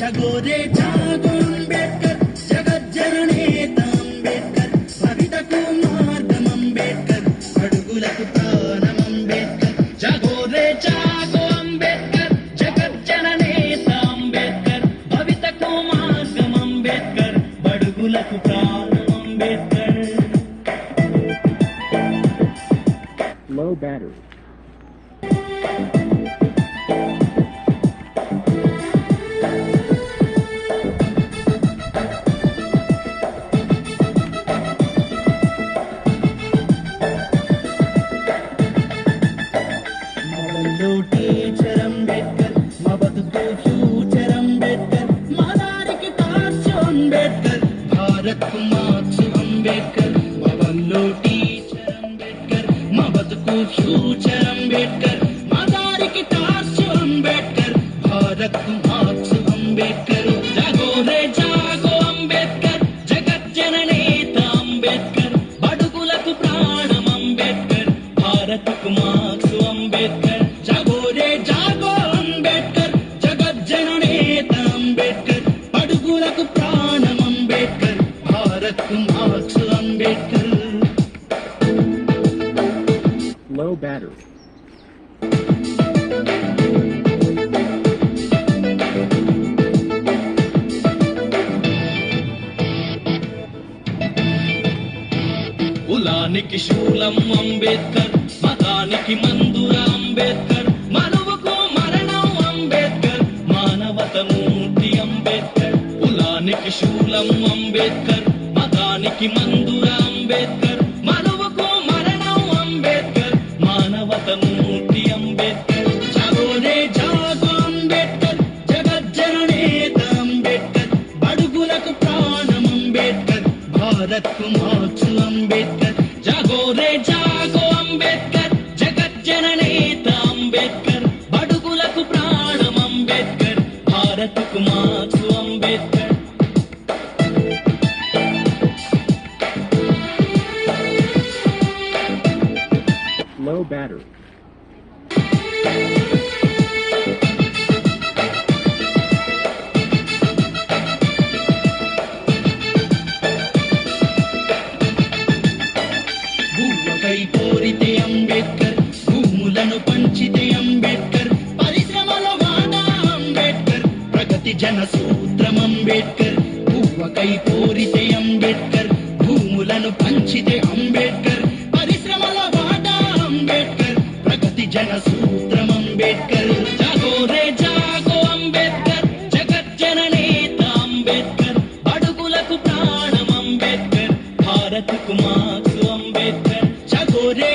జగోరే జాగో అంబేద్కర్ జగజ్జననేత అంబేద్కర్ భవితకు మార్గం అంబేద్కర్ అడుగులకు ప్రాణం అంబేద్కర్ జగోరే జాగో అంబేద్కర్ జగజ్జననేత అంబేద్కర్ భవితకు మార్గం అంబేద్కర్ అడుగులకు ప్రాణం Ambedkar. Low battery. Teacher Ambedkar మా బతుకు ఫ్యూచర్ అంబేద్కర్ మా దారికి టార్చ్ అంబేద్కర్ భారత్ కు మార్చు అంబేద్కర్ భవన్లో టీచర్ అంబేద్కర్ మా బతుకు ఫ్యూచర్ అంబేద్కర్ మా దారికి టార్చ్ అంబేద్కర్ భారత్ కు మార్చు అంబేద్కర్ జగోరే జాగో అంబేద్కర్ జగజ్జననేత అంబేద్కర్ బడుగులకు ప్రాణం అంబేద్కర్ భారత్ కు మార్చు అంబేద్కర్ జగోరే జాగో అంబేద్కర్ జగజ్జననేత అంబేద్కర్ అడుగులకు ప్రాణం అంబేద్కర్ భారత్ కు మార్చు అంబేద్కర్. Low battery. కులానికి శూలం అంబేద్కర్ మతానికి మందుర అంబేద్కర్ మనువుకు మరణం అంబేద్కర్ మానవత మూర్తి అంబేద్కర్ కులానికి శూలం అంబేద్కర్ మతానికి మందుర అంబేద్కర్ మనువుకు మరణం అంబేద్కర్ మానవత మూర్తి అంబేద్కర్ జగోరే జాగో అంబేద్కర్ జగజ్జననేత అంబేద్కర్ బడుగులకు ప్రాణం అంబేద్కర్ భారత్ కు మార్చు అంబేద్కర్ జగోరే జాగో అంబేద్కర్ జగజ్జననేత అంబేద్కర్ బడుగులకు ప్రాణం అంబేద్కర్ భారత్ కు మార్చు అంబేద్కర్. Low battery. భూమకై కోరితే అంబేద్కర్ భూములను పంచితే అంబేద్కర్ పరిశ్రమలో వాడా అంబేద్కర్ ప్రగతి జన సూత్రం అంబేద్కర్ భూమకై కోరితే అంబేద్కర్ భూములను పంచితే అంబేద్కర్ పరిశ్రమలో వాడా అంబేద్కర్ ప్రగతి జన సూత్రం అంబేద్కర్ జగోరే జాగో అంబేద్కర్ జగజ్జననేత అంబేద్కర్ అడుగులకు ప్రాణం అంబేద్కర్ భారత్ కు మార్చు అంబేద్కర్ జగోరే